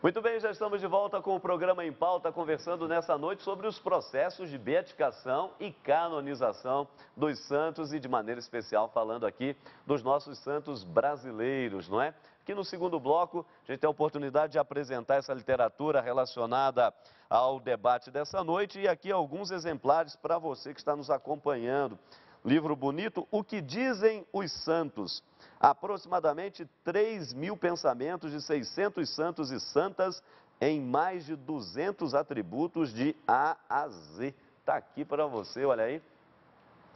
Muito bem, já estamos de volta com o programa Em Pauta, conversando nessa noite sobre os processos de beatificação e canonização dos santos e, de maneira especial, falando aqui dos nossos santos brasileiros, não é? Aqui no segundo bloco, a gente tem a oportunidade de apresentar essa literatura relacionada ao debate dessa noite e aqui alguns exemplares para você que está nos acompanhando. Livro bonito, O que Dizem os Santos. Aproximadamente 3.000 pensamentos de 600 santos e santas em mais de 200 atributos de A a Z. Está aqui para você, olha aí,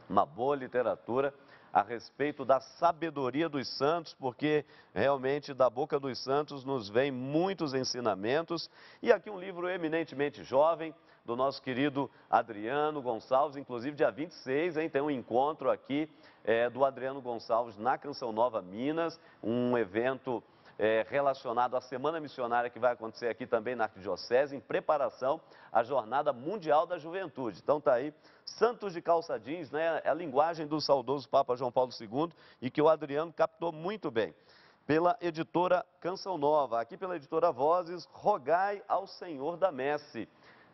uma boa literatura a respeito da sabedoria dos santos, porque realmente da boca dos santos nos vêm muitos ensinamentos. E aqui um livro eminentemente jovem, do nosso querido Adriano Gonçalves, inclusive dia 26, hein, tem um encontro aqui do Adriano Gonçalves na Canção Nova Minas, um evento relacionado à Semana Missionária que vai acontecer aqui também na Arquidiocese, em preparação à Jornada Mundial da Juventude. Então tá aí, Santos de Calça Jeans, né, é a linguagem do saudoso Papa João Paulo II e que o Adriano captou muito bem. Pela editora Canção Nova, aqui pela editora Vozes, rogai ao Senhor da Messe.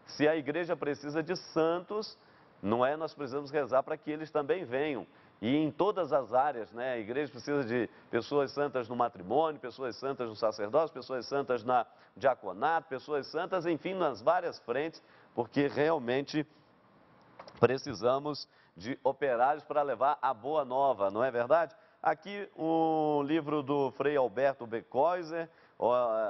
Se a igreja precisa de santos, não é? Nós precisamos rezar para que eles também venham. E em todas as áreas, né? A igreja precisa de pessoas santas no matrimônio, pessoas santas no sacerdócio, pessoas santas na diaconato, pessoas santas, enfim, nas várias frentes, porque realmente precisamos de operários para levar a boa nova, não é verdade? Aqui um livro do Frei Alberto Becoiser,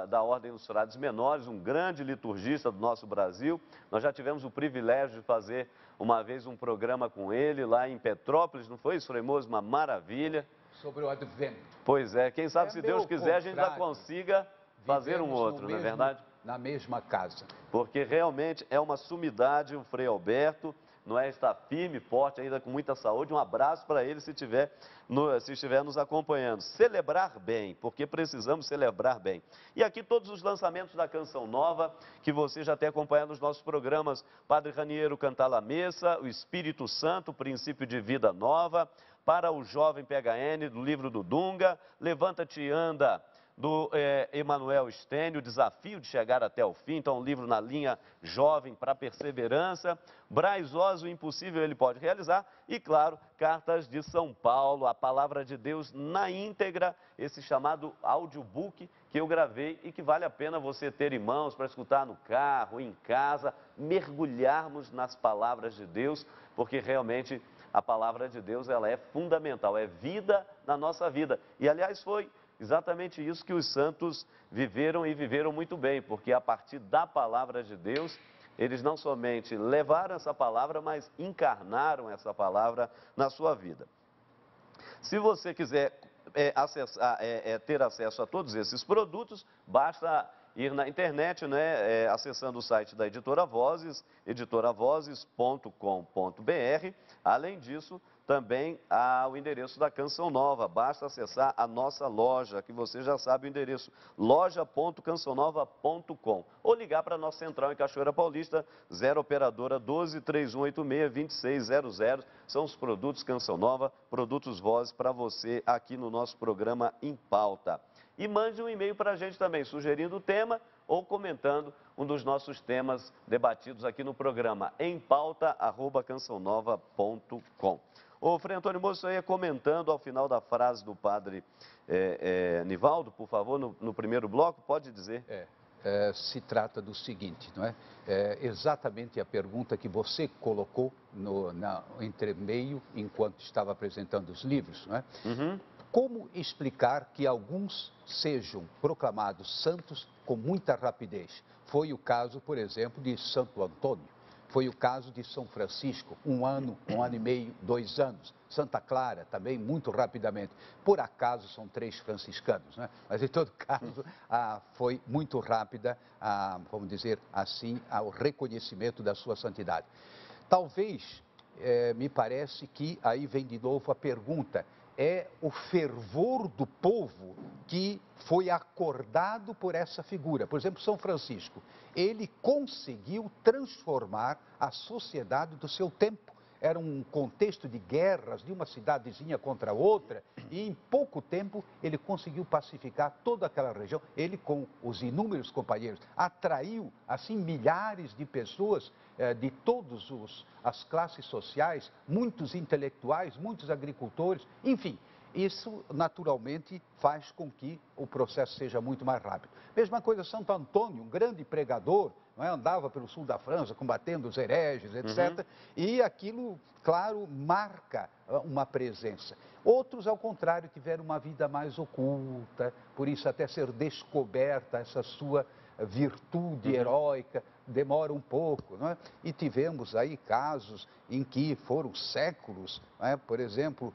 da Ordem dos Frades Menores, um grande liturgista do nosso Brasil. Nós já tivemos o privilégio de fazer uma vez um programa com ele lá em Petrópolis, não foi isso, Frei Moço? Uma maravilha. Sobre o advento. Pois é, quem sabe se Deus quiser a gente já consiga fazer um outro, não é verdade? Na mesma casa. Porque realmente é uma sumidade o Frei Alberto, não é? Está firme, forte, ainda com muita saúde. Um abraço para ele se estiver nos acompanhando. Celebrar bem, porque precisamos celebrar bem. E aqui todos os lançamentos da Canção Nova, que você já tem acompanhado nos nossos programas. Padre Raniero Cantar a Missa, o Espírito Santo, Princípio de Vida Nova, para o Jovem PHN, do livro do Dunga, Levanta-te e Anda, do Emanuel Stênio, o Desafio de Chegar até o Fim, então um livro na linha jovem para perseverança. Braz Oz, o impossível ele pode realizar. E claro, Cartas de São Paulo, a Palavra de Deus na íntegra, esse chamado audiobook que eu gravei e que vale a pena você ter em mãos para escutar no carro, em casa, mergulharmos nas palavras de Deus, porque realmente a palavra de Deus ela é fundamental, é vida na nossa vida. E aliás foi exatamente isso que os santos viveram e viveram muito bem, porque a partir da palavra de Deus, eles não somente levaram essa palavra, mas encarnaram essa palavra na sua vida. Se você quiser ter acesso a todos esses produtos, basta ir na internet, né, acessando o site da Editora Vozes, editoravozes.com.br. Além disso, também há o endereço da Canção Nova, basta acessar a nossa loja, que você já sabe o endereço, loja.cançãonova.com, ou ligar para a nossa central em Cachoeira Paulista, 0 operadora 12 3186 2600, são os produtos Canção Nova, produtos Vozes para você aqui no nosso programa Em Pauta. E mande um e-mail para a gente também, sugerindo o tema ou comentando um dos nossos temas debatidos aqui no programa, empauta@cançãonova.com. O Frei Antônio Moço ia comentando ao final da frase do padre Nivaldo, por favor, no primeiro bloco, pode dizer. Se trata do seguinte, não é? Exatamente a pergunta que você colocou no entremeio enquanto estava apresentando os livros, não é? Uhum. Como explicar que alguns sejam proclamados santos com muita rapidez? Foi o caso, por exemplo, de Santo Antônio. Foi o caso de São Francisco, um ano e meio, 2 anos. Santa Clara, também muito rapidamente. Por acaso são 3 franciscanos, né? Mas em todo caso foi muito rápida, vamos dizer assim, o reconhecimento da sua santidade. Talvez, me parece que aí vem de novo a pergunta, é o fervor do povo que foi acordado por essa figura. Por exemplo, São Francisco, ele conseguiu transformar a sociedade do seu tempo. era um contexto de guerras de uma cidadezinha contra outra, e em pouco tempo ele conseguiu pacificar toda aquela região. Ele, com os inúmeros companheiros, atraiu assim milhares de pessoas de todas as classes sociais, muitos intelectuais, muitos agricultores, enfim. Isso, naturalmente, faz com que o processo seja muito mais rápido. Mesma coisa, Santo Antônio, um grande pregador, não é? Andava pelo sul da França, combatendo os hereges, etc. E aquilo, claro, marca uma presença. Outros, ao contrário, tiveram uma vida mais oculta, por isso até ser descoberta essa sua virtude heróica, demora um pouco, não é? E tivemos aí casos em que foram séculos, não é? Por exemplo,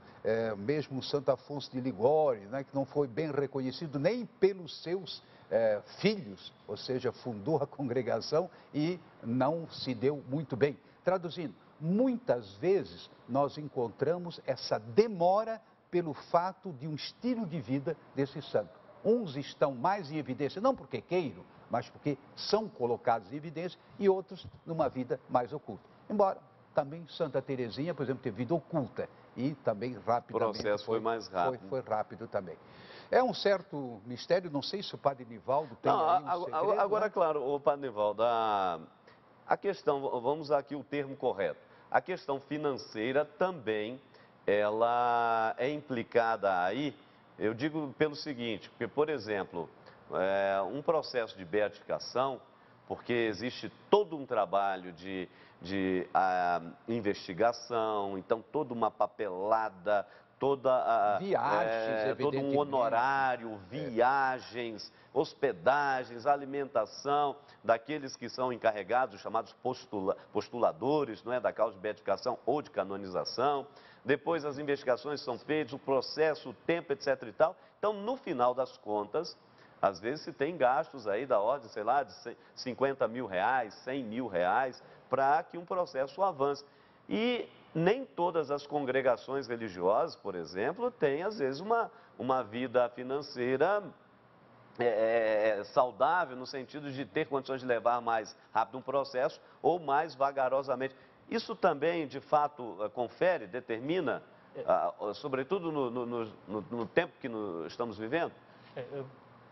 mesmo Santo Afonso de Ligório, não é? Que não foi bem reconhecido nem pelos seus filhos, ou seja, fundou a congregação e não se deu muito bem. Traduzindo, muitas vezes nós encontramos essa demora pelo fato de um estilo de vida desse santo. Uns estão mais em evidência, não porque queiram, mas porque são colocados em evidência, e outros numa vida mais oculta. Embora também Santa Teresinha, por exemplo, teve vida oculta e também rapidamente... O processo foi mais rápido. Foi rápido também. É um certo mistério, não sei se o padre Nivaldo tem aí um segredo. Agora, né? claro, o padre Nivaldo, a questão, vamos usar aqui o termo correto, a questão financeira também, ela é implicada aí, eu digo pelo seguinte, porque, por exemplo, um processo de beatificação, porque existe todo um trabalho de investigação, então toda uma papelada, Viagens, todo um honorário, viagens, hospedagens, alimentação daqueles que são encarregados, os chamados postuladores, não é, da causa de beatificação ou de canonização. Depois as investigações são feitas, o processo, o tempo, etc. e tal. Então, no final das contas, às vezes se tem gastos aí da ordem, sei lá, de 50 mil reais, 100 mil reais, para que um processo avance. E nem todas as congregações religiosas, por exemplo, têm, às vezes, uma vida financeira saudável, no sentido de ter condições de levar mais rápido um processo ou mais vagarosamente. Isso também, de fato, confere, determina, sobretudo no tempo que estamos vivendo?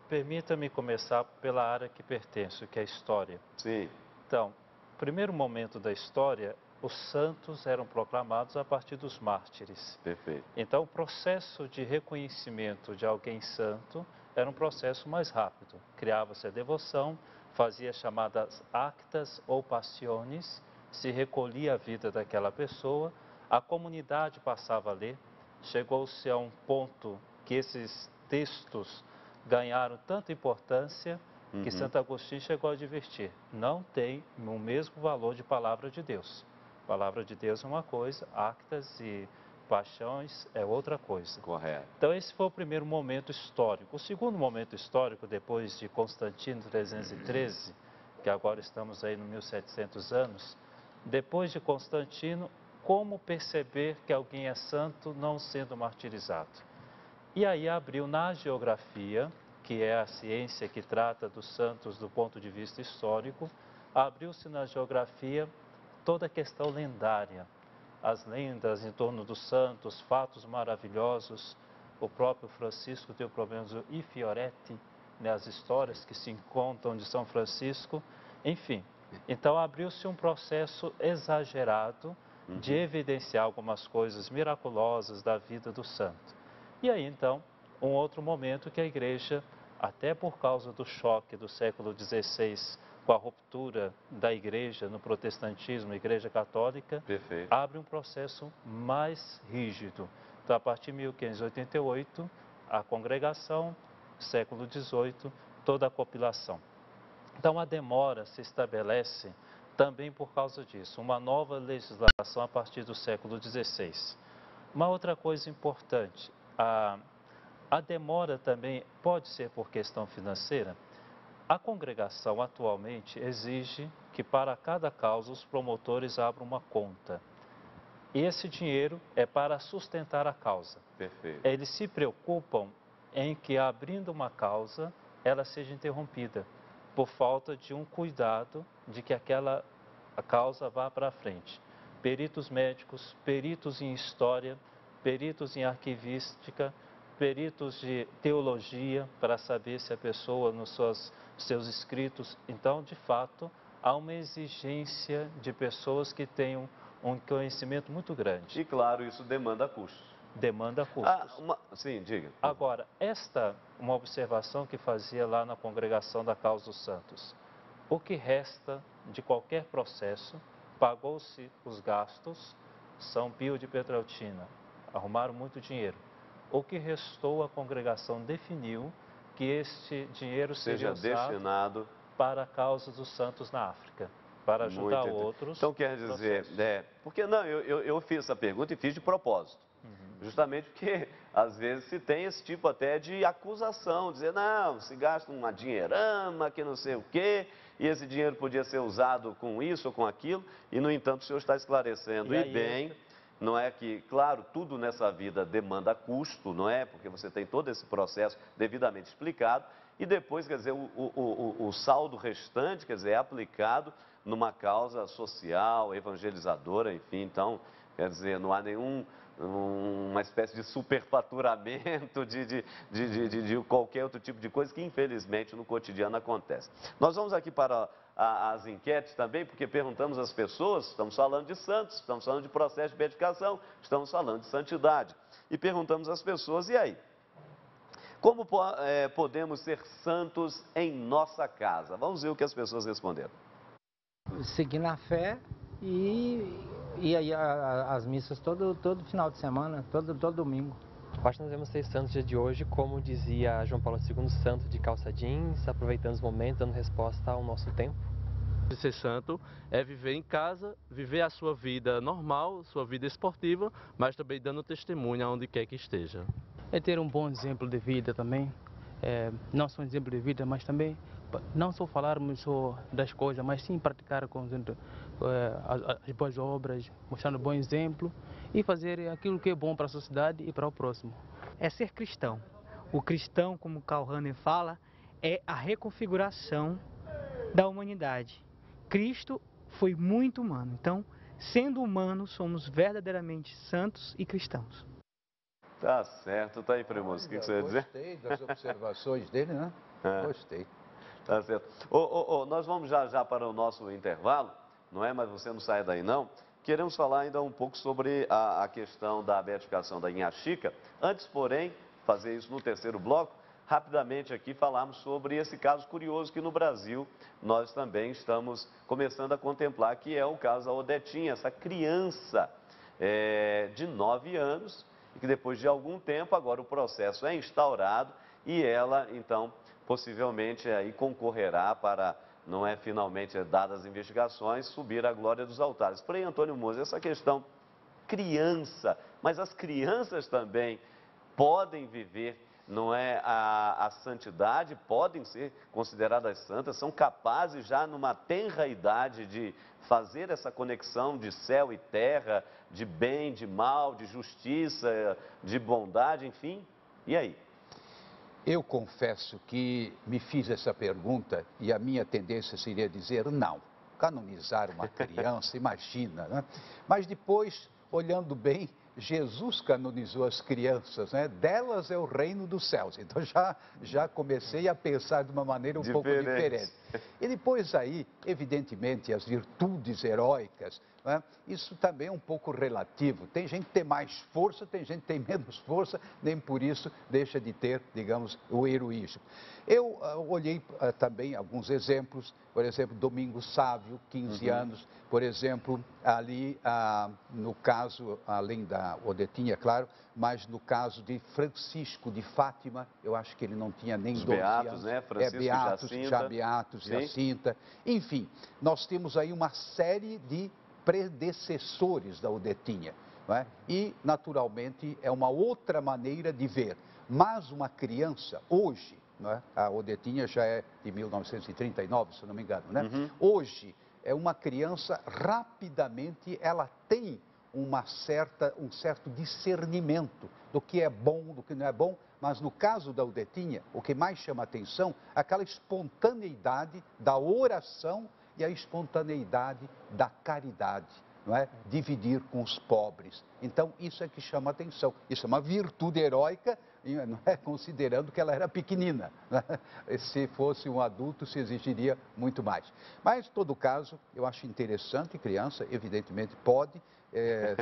Permita-me começar pela área que pertenço, que é a história. Sim. Então, primeiro momento da história, os santos eram proclamados a partir dos mártires. Perfeito. Então, o processo de reconhecimento de alguém santo era um processo mais rápido. Criava-se a devoção, fazia chamadas actas ou passiones, se recolhia a vida daquela pessoa, a comunidade passava a ler, chegou-se a um ponto que esses textos ganharam tanta importância que Santo Agostinho chegou a advertir: não tem o mesmo valor de palavra de Deus. Palavra de Deus é uma coisa, actas e paixões é outra coisa. Correto. Então esse foi o primeiro momento histórico. O segundo momento histórico, depois de Constantino 313, que agora estamos aí no 1700 anos, depois de Constantino, como perceber que alguém é santo não sendo martirizado? E aí abriu na geografia, que é a ciência que trata dos santos do ponto de vista histórico, abriu-se na geografia toda a questão lendária, as lendas em torno dos santos, fatos maravilhosos. O próprio Francisco tem o problema do I Fioretti, né, as histórias que se contam de São Francisco, enfim. Então abriu-se um processo exagerado de evidenciar algumas coisas miraculosas da vida do santo. E aí então, um outro momento que a igreja, até por causa do choque do século XVI, com a ruptura da igreja no protestantismo, a igreja católica, Perfeito. abre um processo mais rígido. Então, a partir de 1588, a congregação, século XVIII, toda a compilação. Então, a demora se estabelece também por causa disso, uma nova legislação a partir do século XVI. Uma outra coisa importante, a demora também pode ser por questão financeira. A congregação atualmente exige que para cada causa os promotores abram uma conta. E esse dinheiro é para sustentar a causa. Perfeito. Eles se preocupam em que, abrindo uma causa, ela seja interrompida, por falta de um cuidado de que aquela causa vá para frente. peritos médicos, peritos em história, peritos em arquivística, peritos de teologia, para saber se a pessoa, nos seus escritos. Então, de fato, há uma exigência de pessoas que tenham um conhecimento muito grande. E, claro, isso demanda custos. Demanda custos. Sim, diga. Agora, uma observação que fazia lá na Congregação da Causa dos Santos. O que resta de qualquer processo, pagou-se os gastos, São Pio de Pietrelcina, arrumaram muito dinheiro. O que restou, a congregação definiu que este dinheiro seja usado destinado para a causa dos santos na África, para ajudar outros. Então, quer dizer, porque não, eu fiz essa pergunta e fiz de propósito. Justamente porque, às vezes, se tem esse tipo até de acusação, dizer, não, se gasta uma dinheirama, que não sei o quê, e esse dinheiro podia ser usado com isso ou com aquilo, e, no entanto, o senhor está esclarecendo, e bem, não é que, claro, tudo nessa vida demanda custo, não é? Porque você tem todo esse processo devidamente explicado, e depois, quer dizer, o saldo restante, quer dizer, é aplicado numa causa social, evangelizadora, enfim, então, quer dizer, não há uma espécie de superfaturamento de qualquer outro tipo de coisa que, infelizmente, no cotidiano acontece. Nós vamos aqui para as enquetes também, porque perguntamos às pessoas, estamos falando de santos, estamos falando de processo de beatificação, estamos falando de santidade. E perguntamos às pessoas, e aí? Como podemos ser santos em nossa casa? Vamos ver o que as pessoas responderam. Seguir na fé e aí as missas todo final de semana, todo domingo. Acho que nós devemos ser santos dia de hoje, como dizia João Paulo II, santo de calça jeans, aproveitando os momentos, dando resposta ao nosso tempo. Ser santo é viver em casa, viver a sua vida normal, sua vida esportiva, mas também dando testemunho aonde quer que esteja. É ter um bom exemplo de vida também, não só um exemplo de vida, mas também não só falarmos só das coisas, mas sim praticar as boas obras, mostrando um bom exemplo e fazer aquilo que é bom para a sociedade e para o próximo. É ser cristão. O cristão, como Karl Rahner fala, é a reconfiguração da humanidade. Cristo foi muito humano, então, sendo humano, somos verdadeiramente santos e cristãos. Tá certo, tá aí, Premoço, o que você ia dizer? Gostei das observações dele, né? Gostei. Tá certo. Nós vamos já para o nosso intervalo, não é? Mas você não sai daí não. Queremos falar ainda um pouco sobre a questão da beatificação da Inhaxica. Antes, porém, fazer isso no terceiro bloco, rapidamente aqui falarmos sobre esse caso curioso que no Brasil nós também estamos começando a contemplar, que é o caso da Odetinha, essa criança de 9 anos, e que depois de algum tempo, agora o processo é instaurado e ela, então, possivelmente aí concorrerá para, não é finalmente dadas as investigações, subir à glória dos altares. Frei Antônio Moser, essa questão criança, mas as crianças também podem viver, não é, a santidade, podem ser consideradas santas, são capazes já numa tenra idade de fazer essa conexão de céu e terra, de bem, de mal, de justiça, de bondade, enfim. E aí? Eu confesso que me fiz essa pergunta e a minha tendência seria dizer não. Canonizar uma criança, imagina, né? Mas depois, olhando bem, Jesus canonizou as crianças, né? Delas é o reino dos céus. Então já comecei a pensar de uma maneira um pouco diferente. E depois aí, evidentemente, as virtudes heróicas, né? Isso também é um pouco relativo. Tem gente que tem mais força, tem gente que tem menos força, nem por isso deixa de ter, digamos, o heroísmo. Eu olhei também alguns exemplos, por exemplo, Domingos Sávio, 15 anos, por exemplo, ali no caso, além da Odetinha, claro, mas no caso de Francisco de Fátima, eu acho que ele não tinha nem 12 Beatos, anos. né? Francisco Beatos, Jacinta. Beatos, Sim. Jacinta. Enfim, nós temos aí uma série de predecessores da Odetinha, não é? E, naturalmente, é uma outra maneira de ver. Mas uma criança, hoje, não é? A Odetinha já é de 1939, se não me engano, né? Hoje, é uma criança, rapidamente, ela tem um certo discernimento do que é bom, do que não é bom, mas no caso da Odetinha, o que mais chama atenção é aquela espontaneidade da oração e a espontaneidade da caridade, não é? Dividir com os pobres. Então, isso é que chama atenção. Isso é uma virtude heróica, não é? Considerando que ela era pequenina. Né? Se fosse um adulto, se exigiria muito mais. Mas, em todo caso, eu acho interessante, criança, evidentemente, pode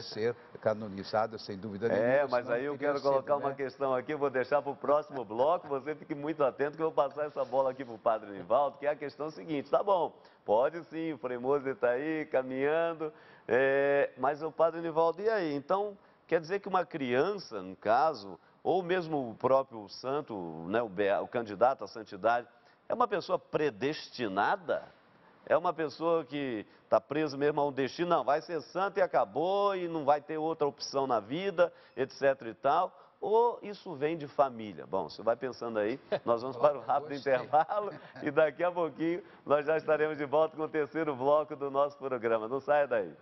ser canonizada, sem dúvida nenhuma. Mas aí eu quero colocar uma questão aqui, eu vou deixar para o próximo bloco, você fique muito atento que eu vou passar essa bola aqui para o Padre Nivaldo, que é a questão seguinte, tá bom, pode sim, o Frei Moser está aí, caminhando, mas o Padre Nivaldo, e aí? Então, quer dizer que uma criança, no caso, ou mesmo o próprio santo, né, o candidato à santidade, é uma pessoa predestinada? É uma pessoa que está presa mesmo a um destino, não, vai ser santo e acabou, e não vai ter outra opção na vida, etc e tal, ou isso vem de família? Bom, você vai pensando aí, nós vamos para o rápido intervalo, e daqui a pouquinho nós já estaremos de volta com o terceiro bloco do nosso programa. Não saia daí.